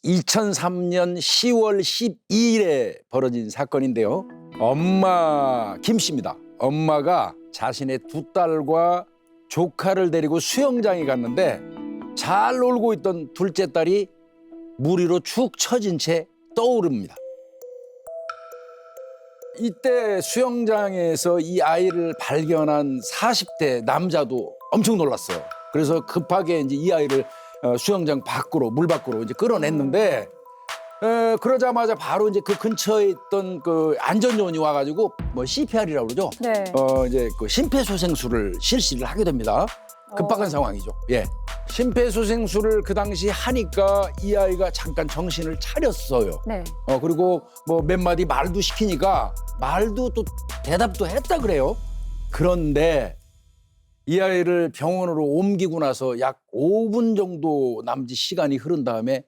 2003년 10월 12일에 벌어진 사건인데요. 엄마 김 씨입니다. 엄마가 자신의 두 딸과 조카를 데리고 수영장에 갔는데 잘 놀고 있던 둘째 딸이 물 위로 축 처진 채 떠오릅니다. 이때 수영장에서 이 아이를 발견한 40대 남자도 엄청 놀랐어요. 그래서 급하게 이제 이 아이를 수영장 밖으로 물 밖으로 이제 끌어냈는데 그러자마자 바로 이제 그 근처에 있던 그 안전요원이 와가지고 뭐 CPR이라고 그러죠. 네. 이제 그 심폐소생술을 실시를 하게 됩니다. 급박한 상황이죠. 예. 심폐소생술을 그 당시 하니까 이 아이가 잠깐 정신을 차렸어요. 네. 그리고 뭐 몇 마디 말도 시키니까 말도 또 대답도 했다 그래요. 그런데 이 아이를 병원으로 옮기고 나서 약 5분 정도 남짓 시간이 흐른 다음에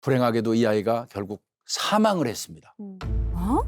불행하게도 이 아이가 결국 사망을 했습니다. 어?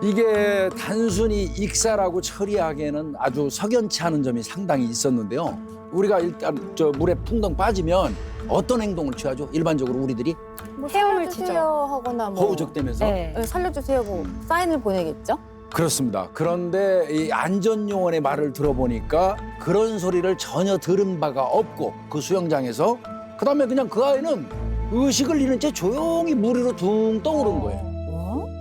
이게 단순히 익사라고 처리하기에는 아주 석연치 않은 점이 상당히 있었는데요. 우리가 일단 저 물에 풍덩 빠지면 어떤 행동을 취하죠? 일반적으로 우리들이 뭐 헤엄을 살려주세요 치죠. 하거나 뭐 허우적대면서. 네. 살려주세요 뭐 사인을 보내겠죠? 그렇습니다. 그런데 이 안전요원의 말을 들어보니까 그런 소리를 전혀 들은 바가 없고 그 수영장에서 그다음에 그냥 그 아이는 의식을 잃은 채 조용히 물 위로 둥 떠오른 거예요.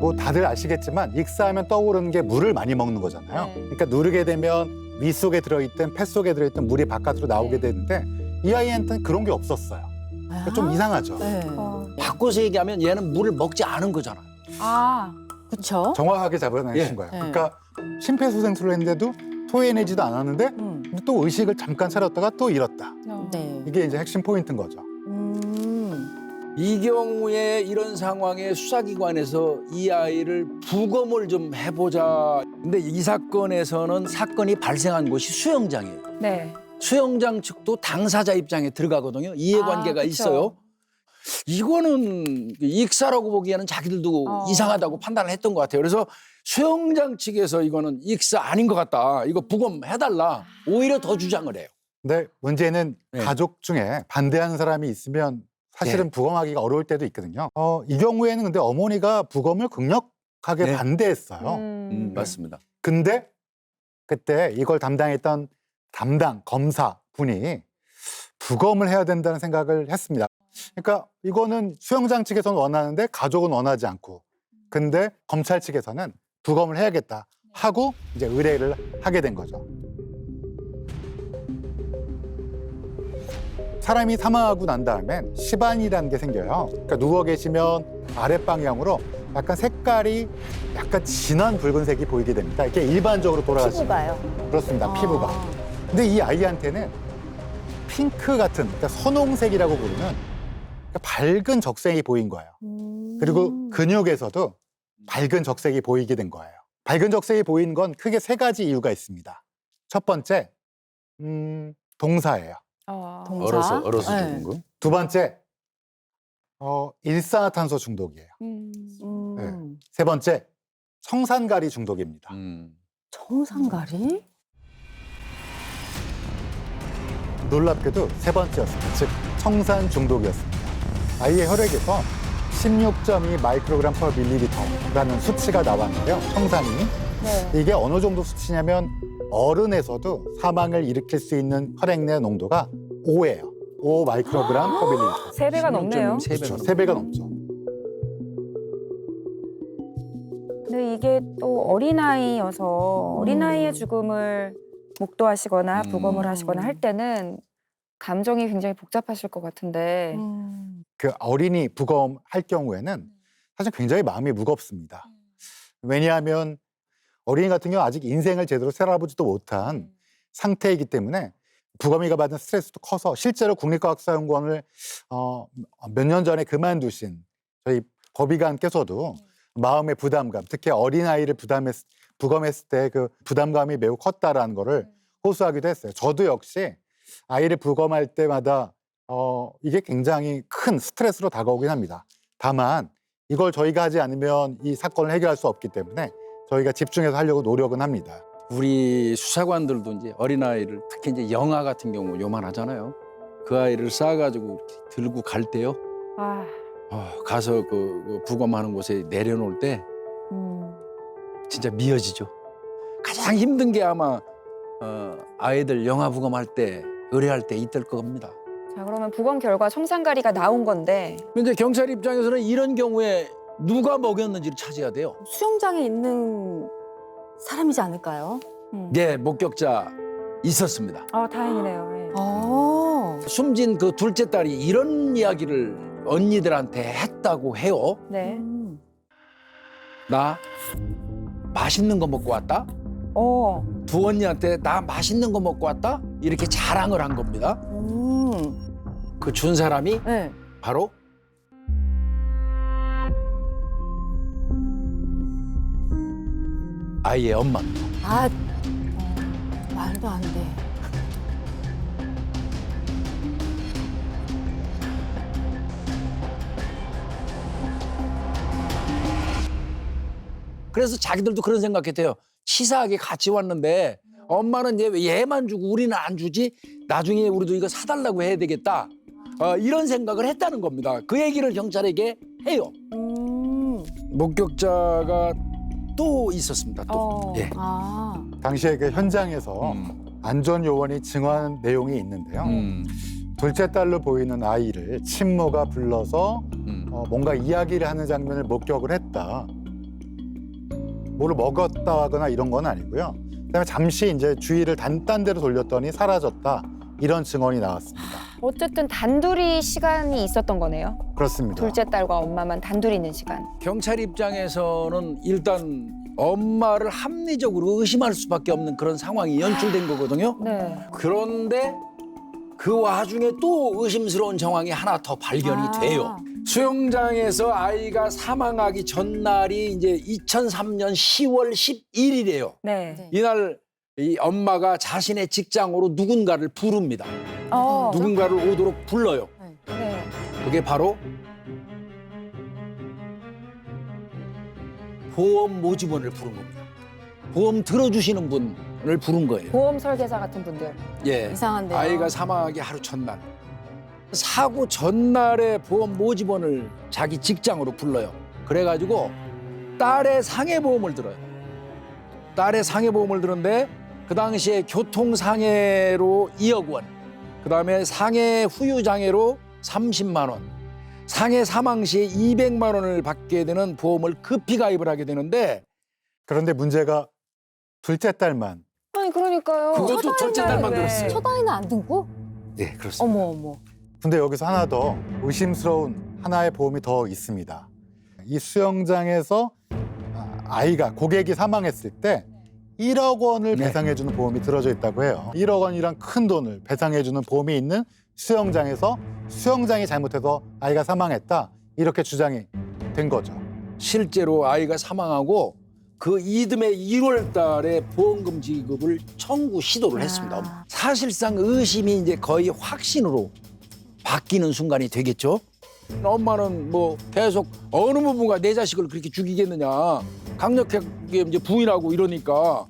뭐 다들 아시겠지만 익사하면 떠오르는 게 물을 많이 먹는 거잖아요. 네. 그러니까 누르게 되면 위 속에 들어있든 폐 속에 들어있든 물이 바깥으로 나오게 되는데 이 아이한테는 그런 게 없었어요. 그러니까 좀 이상하죠. 네. 바꿔서 얘기하면 얘는 물을 먹지 않은 거잖아요. 아, 그렇죠. 정확하게 잡아내신 예. 거예요. 네. 그러니까 심폐소생술을 했는데도 토해내지도 않았는데 또 의식을 잠깐 차렸다가 또 잃었다. 네. 이게 이제 핵심 포인트인 거죠. 이 경우에 이런 상황에 수사기관에서 이 아이를 부검을 좀 해보자. 근데 이 사건에서는 사건이 발생한 곳이 수영장이에요. 네. 수영장 측도 당사자 입장에 들어가거든요. 이해관계가 그쵸. 있어요. 이거는 익사라고 보기에는 자기들도 이상하다고 판단을 했던 것 같아요. 그래서 수영장 측에서 이거는 익사 아닌 것 같다. 이거 부검해달라. 오히려 더 주장을 해요. 근데 문제는 네. 가족 중에 반대하는 사람이 있으면 사실은 네. 부검하기가 어려울 때도 있거든요. 이 경우에는 근데 어머니가 부검을 극력하게 네. 반대했어요. 맞습니다. 근데 그때 이걸 담당했던 담당 검사 분이 부검을 해야 된다는 생각을 했습니다. 그러니까 이거는 수영장 측에서는 원하는데 가족은 원하지 않고, 근데 검찰 측에서는 부검을 해야겠다 하고 이제 의뢰를 하게 된 거죠. 사람이 사망하고 난 다음엔 시반이라는 게 생겨요. 그러니까 누워 계시면 아랫방향으로 약간 색깔이 약간 진한 붉은색이 보이게 됩니다. 이게 일반적으로 돌아가시면. 피부가요. 그렇습니다. 피부가. 근데 이 아이한테는 핑크 같은, 그러니까 선홍색이라고 부르는 그러니까 밝은 적색이 보인 거예요. 그리고 근육에서도 밝은 적색이 보이게 된 거예요. 밝은 적색이 보인 건 크게 세 가지 이유가 있습니다. 첫 번째, 동사예요. 동사. 얼어서 네. 죽은 거. 두 번째, 일산화탄소 중독이에요. 네. 세 번째, 청산가리 중독입니다. 청산가리? 놀랍게도 세 번째였습니다. 즉, 청산 중독이었습니다. 아이의 혈액에서 16.2 마이크로그램 퍼 밀리리터라는 수치가 나왔는데요. 청산이. 네. 이게 어느 정도 수치냐면 어른에서도 사망을 일으킬 수 있는 혈액 내 농도가 5예요. 5 마이크로그램 퍼 밀리리터. 3배가 넘네요. 16.3 그렇죠. 3배가 넘죠. 근데 이게 또 어린아이여서 어린아이의 죽음을 목도하시거나 부검을 하시거나 할 때는 감정이 굉장히 복잡하실 것 같은데 그 어린이 부검할 경우에는 사실 굉장히 마음이 무겁습니다. 왜냐하면 어린이 같은 경우 아직 인생을 제대로 살아보지도 못한 상태이기 때문에 부검이가 받은 스트레스도 커서 실제로 국립과학사연구원을 몇 년 전에 그만두신 저희 법의관께서도 마음의 부담감, 특히 어린아이를 부검했을 때 그 부담감이 매우 컸다라는 거를 호소하기도 했어요. 저도 역시 아이를 부검할 때마다 이게 굉장히 큰 스트레스로 다가오긴 합니다. 다만 이걸 저희가 하지 않으면 이 사건을 해결할 수 없기 때문에 저희가 집중해서 하려고 노력은 합니다. 우리 수사관들도 이제 어린아이를 특히 이제 영아 같은 경우 요만하잖아요. 그 아이를 싸가지고 이렇게 들고 갈 때요. 아, 가서 그 부검하는 곳에 내려놓을 때 진짜 미어지죠. 가장 힘든 게 아마 아이들 영아 부검할 때, 의뢰할 때 이때일 겁니다. 자 그러면 부검 결과 청산가리가 나온 건데 근데 경찰 입장에서는 이런 경우에 누가 먹였는지를 찾아야 돼요. 수영장에 있는 사람이지 않을까요? 예, 목격자 있었습니다. 다행이네요. 예. 숨진 그 둘째 딸이 이런 이야기를 언니들한테 했다고 해요. 네. 나 맛있는 거 먹고 왔다. 두 언니한테 나 맛있는 거 먹고 왔다. 이렇게 자랑을 한 겁니다. 그 준 사람이 네. 바로 아이의 엄마입니다. 말도 안 돼. 그래서 자기들도 그런 생각했대요. 치사하게 같이 왔는데 엄마는 얘만 주고 우리는 안 주지? 나중에 우리도 이거 사달라고 해야 되겠다. 이런 생각을 했다는 겁니다. 그 얘기를 경찰에게 해요. 목격자가 또 있었습니다. 또. 예. 당시에 그 현장에서 안전 요원이 증언한 내용이 있는데요. 둘째 딸로 보이는 아이를 친모가 불러서 뭔가 이야기를 하는 장면을 목격을 했다. 뭐를 먹었다거나 이런 건 아니고요. 그다음에 잠시 이제 주의를 딴 데로 돌렸더니 사라졌다. 이런 증언이 나왔습니다. 어쨌든 단둘이 시간이 있었던 거네요. 그렇습니다. 둘째 딸과 엄마만 단둘이 있는 시간. 경찰 입장에서는 일단 엄마를 합리적으로 의심할 수밖에 없는 그런 상황이 연출된 거거든요. 네. 그런데 그 와중에 또 의심스러운 정황이 하나 더 발견이 돼요. 수영장에서 아이가 사망하기 전날이 이제 2003년 10월 11일이에요. 네. 이날 이 엄마가 자신의 직장으로 누군가를 부릅니다. 누군가를 오도록 불러요. 네. 그게 바로 보험 모집원을 부른 겁니다. 보험 들어주시는 분을 부른 거예요. 보험 설계사 같은 분들. 예. 이상한데요. 아이가 사망하기 하루 전날. 사고 전날에 보험 모집원을 자기 직장으로 불러요. 그래가지고 딸의 상해보험을 들어요. 딸의 상해보험을 들었는데 그 당시에 교통상해로 2억 원, 그다음에 상해 후유장애로 30만 원, 상해 사망 시에 200만 원을 받게 되는 보험을 급히 가입을 하게 되는데 그런데 문제가 둘째 딸만 아니 그러니까요. 그것도 첫째 딸만 네. 들었어요. 첫 아이는 안 듣고? 네, 그렇습니다. 어머. 근데 여기서 하나 더 의심스러운 하나의 보험이 더 있습니다. 이 수영장에서 아이가 고객이 사망했을 때 1억 원을 네. 배상해주는 보험이 들어져 있다고 해요. 1억 원이란 큰 돈을 배상해주는 보험이 있는 수영장에서 수영장이 잘못해서 아이가 사망했다 이렇게 주장이 된 거죠. 실제로 아이가 사망하고 그 이듬해 1월 달에 보험금 지급을 청구 시도를 했습니다. 사실상 의심이 이제 거의 확신으로 바뀌는 순간이 되겠죠. 엄마는 뭐 계속 어느 부부가 내 자식을 그렇게 죽이겠느냐 강력하게 이제 부인하고 이러니까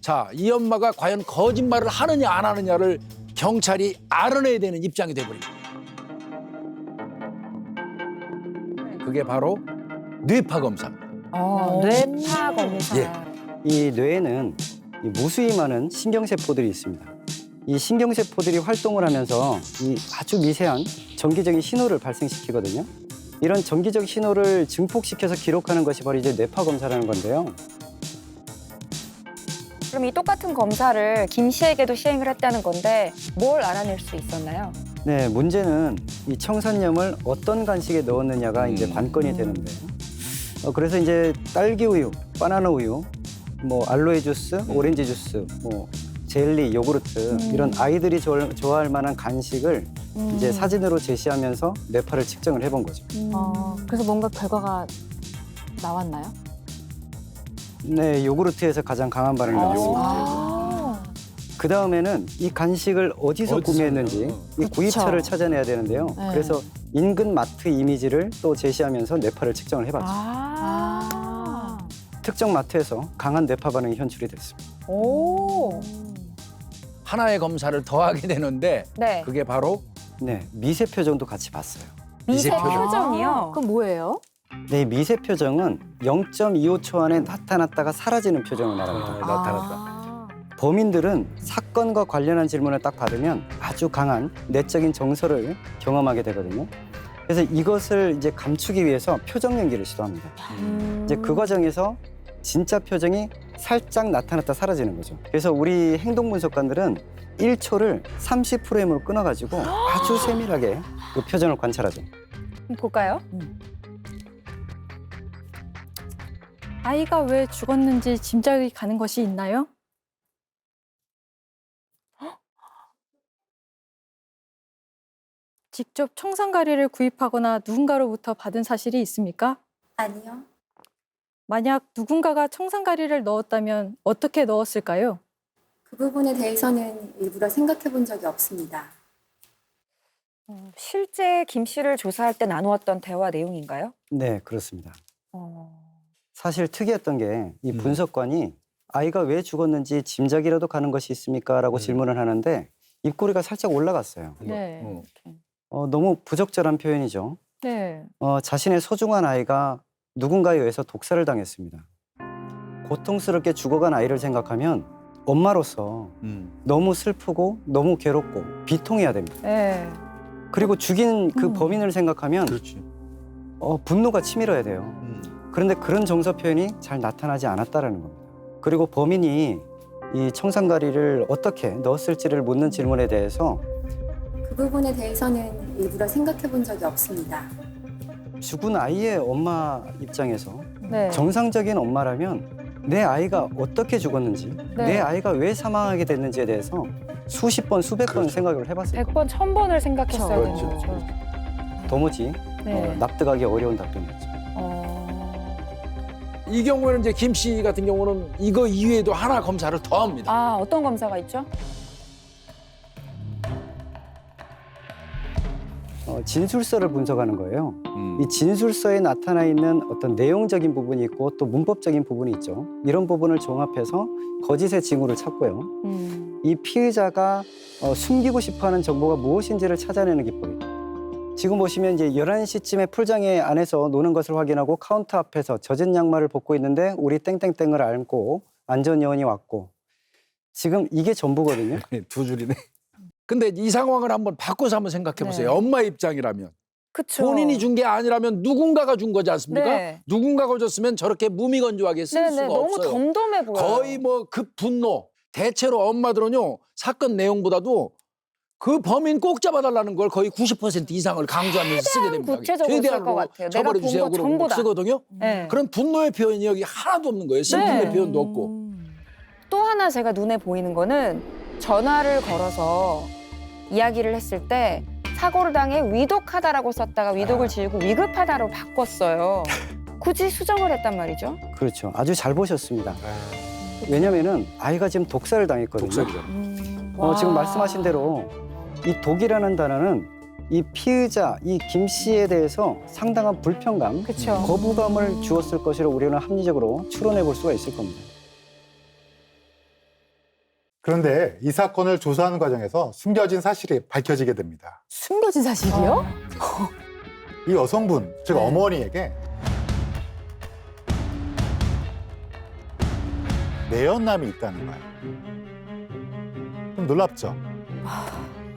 자, 이 엄마가 과연 거짓말을 하느냐 안 하느냐를 경찰이 알아내야 되는 입장이 돼버립니다. 그게 바로 뇌파 검사입니다. 뇌파 검사. 예. 이 뇌에는 이 무수히 많은 신경세포들이 있습니다. 이 신경세포들이 활동을 하면서 이 아주 미세한 전기적인 신호를 발생시키거든요. 이런 전기적 신호를 증폭시켜서 기록하는 것이 바로 이제 뇌파 검사라는 건데요. 그럼 이 똑같은 검사를 김 씨에게도 시행을 했다는 건데 뭘 알아낼 수 있었나요? 네, 문제는 이 청산염을 어떤 간식에 넣었느냐가 이제 관건이 되는데요. 그래서 이제 딸기 우유, 바나나 우유, 뭐 알로에 주스, 오렌지 주스, 뭐 젤리, 요구르트 이런 아이들이 좋아할 만한 간식을 이제 사진으로 제시하면서 뇌파를 측정을 해본 거죠. 그래서 뭔가 결과가 나왔나요? 네, 요구르트에서 가장 강한 반응을 나왔습니다. 그 다음에는 이 간식을 어디서 구매했는지 이 그쵸. 구입처를 찾아내야 되는데요. 네. 그래서 인근 마트 이미지를 또 제시하면서 뇌파를 측정을 해봤죠. 특정 마트에서 강한 뇌파 반응이 현출이 됐습니다. 오. 하나의 검사를 더하게 되는데 네. 그게 바로 네, 미세 표정도 같이 봤어요. 미세 미세 표정. 표정이요? 그럼 뭐예요? 네, 미세 표정은 0.25초 안에 나타났다가 사라지는 표정을 말합니다. 나타났다. 범인들은 사건과 관련한 질문을 딱 받으면 아주 강한 내적인 정서를 경험하게 되거든요. 그래서 이것을 이제 감추기 위해서 표정 연기를 시도합니다. 이제 그 과정에서 진짜 표정이 살짝 나타났다 사라지는 거죠. 그래서 우리 행동 분석관들은 1초를 30프레임으로 끊어가지고 아주 세밀하게 그 표정을 관찰하죠. 한번 볼까요? 아이가 왜 죽었는지 짐작이 가는 것이 있나요? 직접 청산가리를 구입하거나 누군가로부터 받은 사실이 있습니까? 아니요. 만약 누군가가 청산가리를 넣었다면 어떻게 넣었을까요? 그 부분에 대해서는 일부러 생각해 본 적이 없습니다. 실제 김 씨를 조사할 때 나누었던 대화 내용인가요? 네, 그렇습니다. 사실 특이했던 게 이 분석관이 아이가 왜 죽었는지 짐작이라도 가는 것이 있습니까? 라고 질문을 하는데 입꼬리가 살짝 올라갔어요. 네. 너무 부적절한 표현이죠. 네. 자신의 소중한 아이가 누군가에 의해서 독살을 당했습니다. 고통스럽게 죽어간 아이를 생각하면 엄마로서 너무 슬프고 너무 괴롭고 비통해야 됩니다. 네. 그리고 죽인 그 범인을 생각하면 그렇지. 분노가 치밀어야 돼요. 그런데 그런 정서 표현이 잘 나타나지 않았다라는 겁니다. 그리고 범인이 이 청산가리를 어떻게 넣었을지를 묻는 질문에 대해서 그 부분에 대해서는 일부러 생각해 본 적이 없습니다. 죽은 아이의 엄마 입장에서 네. 정상적인 엄마라면 내 아이가 어떻게 죽었는지, 네. 내 아이가 왜 사망하게 됐는지에 대해서 수십 번, 수백 번 생각을 해봤을 거예요. 100번, 1000번을 생각했어야 그렇죠. 되는 거죠. 도무지 네. 납득하기 어려운 답변이었죠. 이 경우에는 이제 김 씨 같은 경우는 이거 이외에도 하나 검사를 더 합니다. 아, 어떤 검사가 있죠? 진술서를 분석하는 거예요. 이 진술서에 나타나 있는 어떤 내용적인 부분이 있고 또 문법적인 부분이 있죠. 이런 부분을 종합해서 거짓의 징후를 찾고요. 이 피의자가 숨기고 싶어하는 정보가 무엇인지를 찾아내는 기법입니다. 지금 보시면 이제 11시쯤에 풀장에 안에서 노는 것을 확인하고 카운터 앞에서 젖은 양말을 벗고 있는데 우리 땡땡땡을 안고 안전요원이 왔고 지금 이게 전부거든요. 두 줄이네. 근데 이 상황을 한번 바꿔서 한번 생각해 보세요. 네. 엄마 입장이라면 그쵸. 본인이 준 게 아니라면 누군가가 준 거지 않습니까? 네. 누군가가 줬으면 저렇게 무미건조하게 쓸 네네, 수가 너무 없어요. 덤덤해 보여요. 거의 뭐 급 분노. 대체로 엄마들은요 사건 내용보다도 그 범인 꼭 잡아달라는 걸 거의 90% 이상을 강조하면서 쓰게 됩니다. 구체적으로 쓸것 같아요. 내가 처벌해 본 주세요. 거 그러고 전부 다. 쓰거든요. 네. 그런 분노의 표현이 여기 하나도 없는 거예요. 슬픔의 네. 표현도 없고. 또 하나 제가 눈에 보이는 거는 전화를 걸어서 이야기를 했을 때 사고를 당해 위독하다라고 썼다가 위독을 지우고 위급하다로 바꿨어요. 굳이 수정을 했단 말이죠. 그렇죠. 아주 잘 보셨습니다. 왜냐면은 아이가 지금 독살을 당했거든요. 독살이잖아. 지금 말씀하신 대로 이 독이라는 단어는 이 피의자, 이 김 씨에 대해서 상당한 불편감, 그쵸. 거부감을 주었을 것이라고 우리는 합리적으로 추론해 볼 수가 있을 겁니다. 그런데 이 사건을 조사하는 과정에서 숨겨진 사실이 밝혀지게 됩니다. 숨겨진 사실이요? 이 여성분, 즉 네. 어머니에게 내연남이 있다는 거예요. 좀 놀랍죠?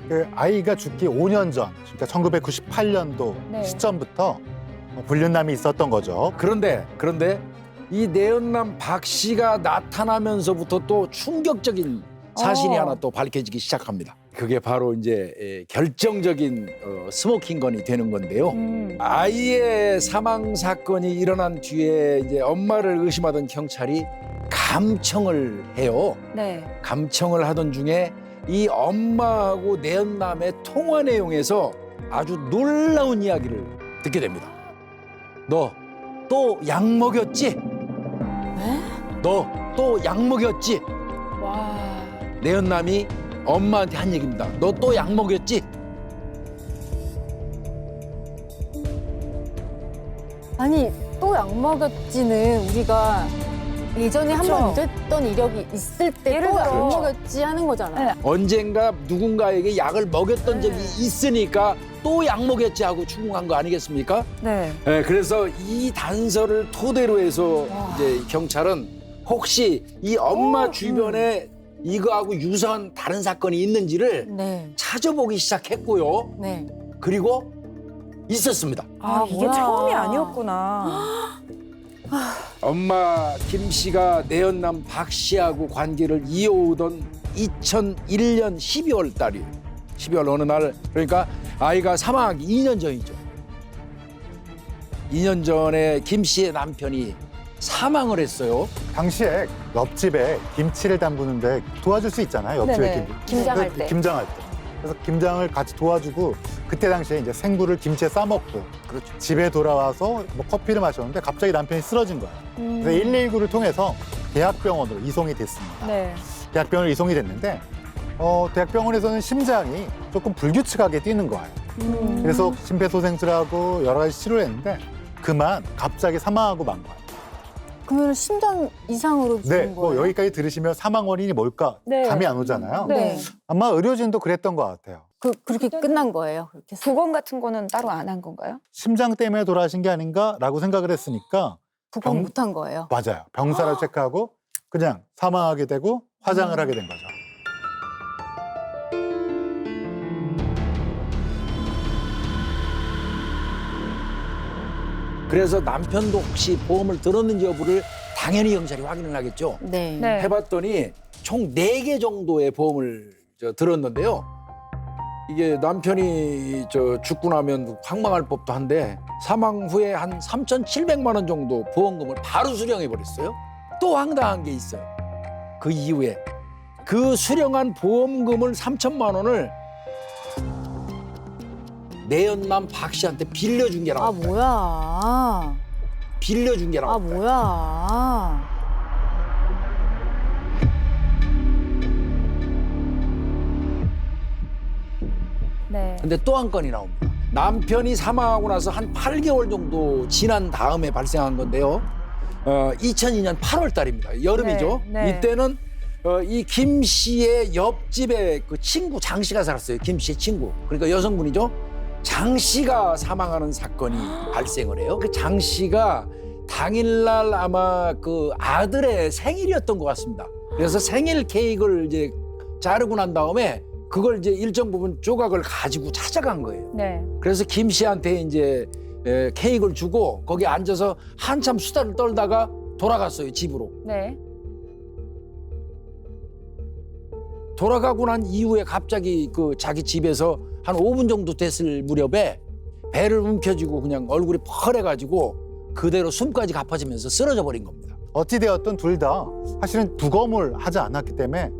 그 아이가 죽기 5년 전, 그러니까 1998년도 네. 시점부터 불륜남이 있었던 거죠. 그런데 이 내연남 박 씨가 나타나면서부터 또 충격적인 사실이 하나 또 밝혀지기 시작합니다. 그게 바로 이제 결정적인 스모킹건이 되는 건데요. 아이의 사망 사건이 일어난 뒤에 이제 엄마를 의심하던 경찰이 감청을 해요. 네. 감청을 하던 중에 이 엄마하고 내연남의 통화 내용에서 아주 놀라운 이야기를 듣게 됩니다. 너 또 약 먹였지? 너 또 약 먹였지? 와. 내연남이 엄마한테 한 얘기입니다. 너 또 약 먹였지? 아니 또 약 먹였지는 우리가 예전에 한 그쵸. 번 잊었던 이력이 있을 때 예를 또 들어. 안 먹였지 하는 거잖아요. 네. 언젠가 누군가에게 약을 먹였던 적이 있으니까 또 약 먹였지 하고 추궁한 거 아니겠습니까? 네. 네, 그래서 이 단서를 토대로 해서 이제 경찰은 혹시 이 엄마 주변에 이거하고 유사한 다른 사건이 있는지를 네. 찾아보기 시작했고요. 네. 그리고 있었습니다. 아, 이게 뭐야. 처음이 아니었구나. 엄마 김 씨가 내연남 박 씨하고 관계를 이어오던 2001년 12월 달이에요. 12월 어느 날, 그러니까 아이가 사망하기 2년 전이죠. 2년 전에 김 씨의 남편이 사망을 했어요. 당시에 옆집에 김치를 담그는데 도와줄 수 있잖아요. 옆집에 네네. 김. 김장할 그 때. 김장할 때. 그래서 김장을 같이 도와주고 그때 당시에 이제 생굴을 김치에 싸먹고 그렇죠. 집에 돌아와서 뭐 커피를 마셨는데 갑자기 남편이 쓰러진 거예요. 그래서 119를 통해서 대학병원으로 이송이 됐습니다. 네. 대학병원으로 이송이 됐는데 대학병원에서는 심장이 조금 불규칙하게 뛰는 거예요. 그래서 심폐소생술하고 여러 가지 치료를 했는데 그만 갑자기 사망하고 만 거예요. 그러면 심장 이상으로 네, 죽은 뭐 거예요? 여기까지 들으시면 사망 원인이 뭘까 네. 감이 안 오잖아요. 네. 아마 의료진도 그랬던 것 같아요. 그렇게 끝난 거예요. 그렇게 부검 같은 거는 따로 안 한 건가요? 심장 때문에 돌아가신 게 아닌가라고 생각을 했으니까 부검 병- 못한 거예요. 맞아요. 병사를 체크하고 그냥 사망하게 되고 화장을 하게 된 거죠. 그래서 남편도 혹시 보험을 들었는지 여부를 당연히 경찰이 확인을 하겠죠. 네. 네. 해봤더니 총 4개 정도의 보험을 들었는데요. 이게 남편이 죽고 나면 황망할 법도 한데 사망 후에 한 3,700만 원 정도 보험금을 바로 수령해 버렸어요. 또 황당한 게 있어요. 그 이후에 그 수령한 보험금을 3천만 원을 내연남 박 씨한테 빌려준 게 아 나왔다. 뭐야? 빌려준 게 아 나왔다. 뭐야? 네. 근데 또 한 건이 나옵니다. 남편이 사망하고 나서 한 8개월 정도 지난 다음에 발생한 건데요. 2002년 8월 달입니다. 여름이죠. 네, 네. 이때는 이 김 씨의 옆집에 그 친구 장 씨가 살았어요. 김 씨의 친구. 그러니까 여성분이죠. 장 씨가 사망하는 사건이 발생을 해요. 그 장 씨가 당일날 아마 그 아들의 생일이었던 것 같습니다. 그래서 생일 케이크를 이제 자르고 난 다음에 그걸 이제 일정 부분 조각을 가지고 찾아간 거예요. 네. 그래서 김 씨한테 이제 케이크를 주고 거기 앉아서 한참 수다를 떨다가 돌아갔어요, 집으로. 네. 돌아가고 난 이후에 갑자기 그 자기 집에서 한 5분 정도 됐을 무렵에 배를 움켜쥐고 그냥 얼굴이 펄해가지고 그대로 숨까지 가빠지면서 쓰러져 버린 겁니다. 어찌되었든 둘 다 사실은 부검을 하지 않았기 때문에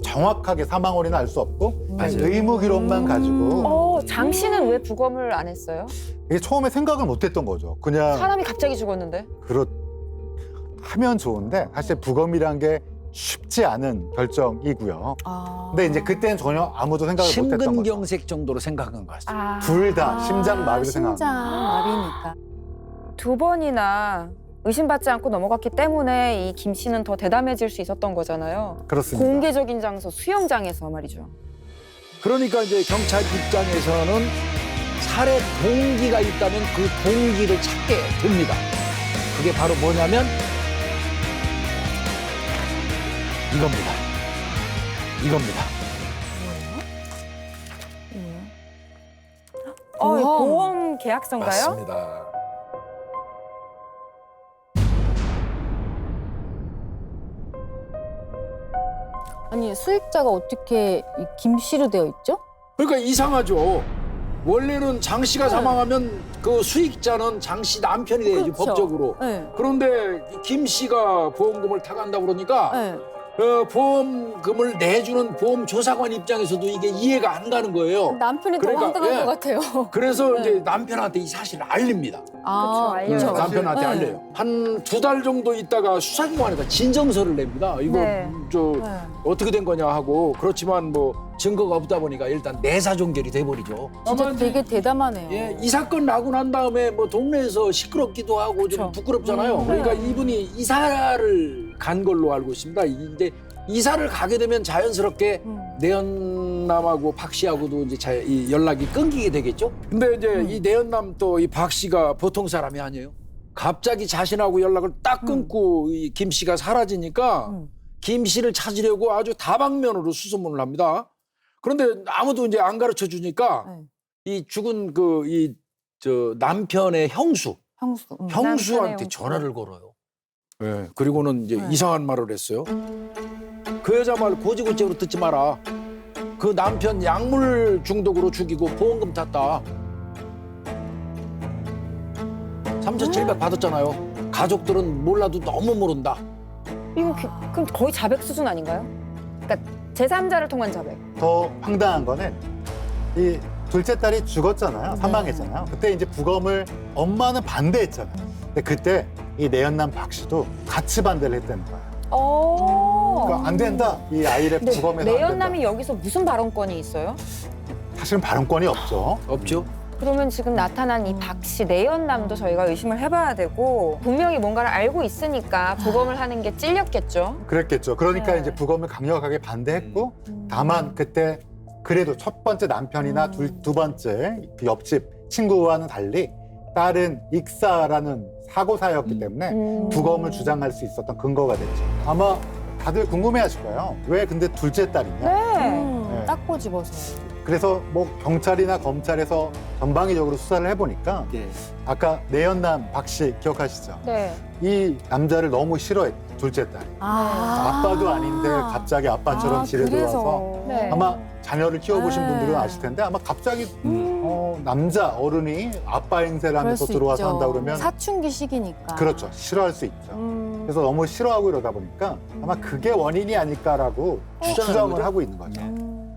정확하게 사망 원인은 알 수 없고 맞아요. 의무 기록만 가지고 장 씨는 왜 부검을 안 했어요? 이게 처음에 생각을 못했던 거죠. 그냥 사람이 갑자기 죽었는데. 하면 좋은데 사실 부검이란 게 쉽지 않은 결정이고요. 아. 근데 이제 그때는 전혀 아무도 생각을 못했던 거죠. 심근경색 정도로 생각한 것 같습니다. 둘 다 심장 마비로 심장 생각합니다. 마비니까. 2번이나 의심받지 않고 넘어갔기 때문에 이 김 씨는 더 대담해질 수 있었던 거잖아요. 그렇습니다. 공개적인 장소 수영장에서 말이죠. 그러니까 이제 경찰 입장에서는 살해 동기가 있다면 그 동기를 찾게 됩니다. 그게 바로 뭐냐면 이겁니다. 보험 계약서인가요? 맞습니다. 아니 수익자가 어떻게 이 김씨로 되어 있죠? 그러니까 이상하죠. 원래는 장 씨가 사망하면 그 수익자는 장 씨 남편이 돼야지 그렇죠. 법적으로. 네. 그런데 김 씨가 보험금을 타간다 그러니까 네. 보험금을 내주는 보험조사관 입장에서도 이게 이해가 안 가는 거예요. 남편이 그러니까, 더 황당할 예. 것 같아요. 그래서 네. 이제 남편한테 이 사실을 알립니다. 아, 알려요. 남편한테 네. 알려요. 한 2달 정도 있다가 수사기관에다 진정서를 냅니다. 이거 네. 네. 어떻게 된 거냐 하고 그렇지만 뭐 증거가 없다 보니까 일단 내사종결이 돼버리죠. 진짜 되게 대담하네요. 예, 이 사건 나고 난 다음에 뭐 동네에서 시끄럽기도 하고 좀 그쵸. 부끄럽잖아요. 네. 그러니까 이분이 이사를 간 걸로 알고 있습니다. 이제 이사를 가게 되면 자연스럽게 내연남하고 박 씨하고도 이제 이 연락이 끊기게 되겠죠. 근데 이제 이 내연남 또 이 박 씨가 보통 사람이 아니에요. 갑자기 자신하고 연락을 딱 끊고 이 김 씨가 사라지니까 김 씨를 찾으려고 아주 다방면으로 수소문을 합니다. 그런데 아무도 이제 안 가르쳐 주니까 이 죽은 저 남편의 형수한테 남편의 전화를 걸어요. 네, 그리고는 이제 이상한 말을 했어요. 그 여자 말 고지고대로 듣지 마라. 그 남편 약물 중독으로 죽이고 보험금 탔다. 3,700 받았잖아요. 가족들은 몰라도 너무 모른다. 이거 그럼 거의 자백 수준 아닌가요? 그러니까 제3자를 통한 자백. 더 황당한 거는 이 둘째 딸이 죽었잖아요. 사망했잖아요. 그때 이제 부검을 엄마는 반대했잖아요. 근데 그때 이 내연남 박 씨도 같이 반대를 했다는 거예요. 그러니까 안 된다. 이 아이를 근데 부검해서 안 된다. 내연남이 여기서 무슨 발언권이 있어요? 사실은 발언권이 없죠. 없죠? 그러면 지금 나타난 이 박 씨 내연남도 저희가 의심을 해봐야 되고 분명히 뭔가를 알고 있으니까 부검을 하는 게 찔렸겠죠. 그랬겠죠. 그러니까 네. 이제 부검을 강력하게 반대했고 다만 그때 그래도 첫 번째 남편이나 두 번째 그 옆집 친구와는 달리 딸은 익사라는 사고사였기 때문에 부검을 주장할 수 있었던 근거가 됐죠. 아마 다들 궁금해하실 거예요. 왜 근데 둘째 딸이냐? 네. 딱 꼬집어서. 그래서 뭐 경찰이나 검찰에서 전방위적으로 수사를 해보니까 아까 내연남 박 씨 기억하시죠? 네. 이 남자를 너무 싫어했 둘째 딸이. 아빠도 아닌데 갑자기 아빠처럼 집에 들어와서 네. 아마 자녀를 키워보신 네. 분들은 아실 텐데 아마 갑자기 남자 어른이 아빠 행세를 하면서 들어와서 한다 그러면 사춘기 시기니까. 그렇죠. 싫어할 수 있죠. 그래서 너무 싫어하고 이러다 보니까 아마 그게 원인이 아닐까라고 추정을 하고 있는 거죠.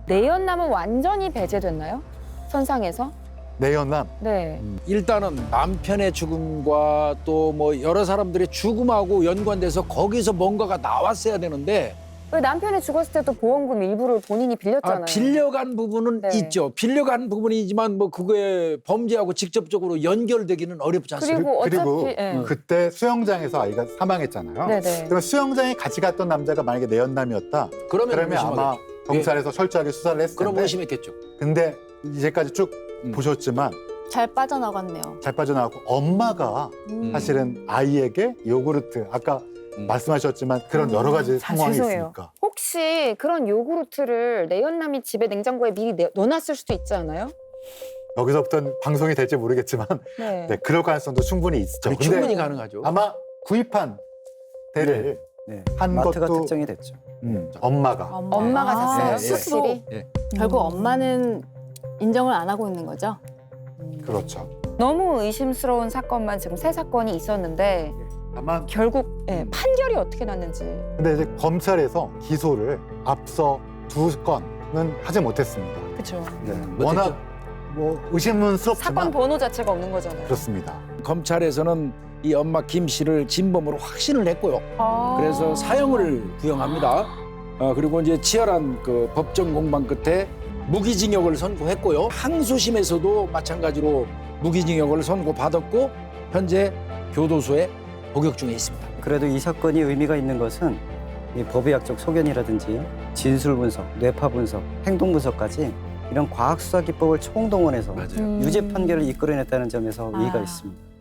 내연남은 완전히 배제됐나요? 선상에서? 내연남. 네. 일단은 남편의 죽음과 또 뭐 여러 사람들의 죽음하고 연관돼서 거기서 뭔가가 나왔어야 되는데 왜 남편이 죽었을 때도 보험금 일부를 본인이 빌렸잖아요. 빌려간 부분은 네. 있죠. 빌려간 부분이지만 뭐 그거에 범죄하고 직접적으로 연결되기는 어렵지 않습니까? 그리고 그리고 어차피 예. 그때 수영장에서 아이가 사망했잖아요. 네네. 그러면 수영장에 같이 갔던 남자가 만약에 내연남이었다. 그러면 아마 경찰에서 철저하게 수사를 했을 그럼 텐데. 의심했겠죠. 근데 이제까지 쭉 보셨지만 잘 빠져나갔네요. 잘 빠져나가고 엄마가 사실은 아이에게 요구르트 아까 말씀하셨지만 그런 여러 가지 상황이 죄송해요. 있으니까 혹시 그런 요구르트를 내연남이 집에 냉장고에 미리 넣어놨을 수도 있지 않아요? 여기서부터는 방송이 될지 모르겠지만 네. 네, 그럴 가능성도 충분히 있죠. 근데 충분히 가능하죠. 아마 구입한 대를 네. 한 마트가 것도 특정이 됐죠. 엄마가 엄마가 샀어요? 네, 스스로? 결국 엄마는 인정을 안 하고 있는 거죠? 그렇죠. 너무 의심스러운 사건만 지금 3사건이 있었는데 다만 결국 판결이 어떻게 났는지. 근데 이제 검찰에서 기소를 앞서 2건은 하지 못했습니다. 그렇죠. 워낙 뭐 의심스럽지만 사건 번호 자체가 없는 거잖아요. 그렇습니다. 검찰에서는 이 엄마 김 씨를 진범으로 확신을 했고요. 그래서 사형을 구형합니다. 그리고 이제 치열한 그 법정 공방 끝에 무기징역을 선고했고요. 항소심에서도 마찬가지로 무기징역을 선고받았고 현재 교도소에 복역 중에 있습니다. 그래도 이 사건이 의미가 있는 것은 이 법의학적 소견이라든지 진술 분석, 뇌파 분석, 행동 분석까지 이런 과학 수사 기법을 총동원해서 유죄 판결을 이끌어냈다는 점에서 의의가 있습니다.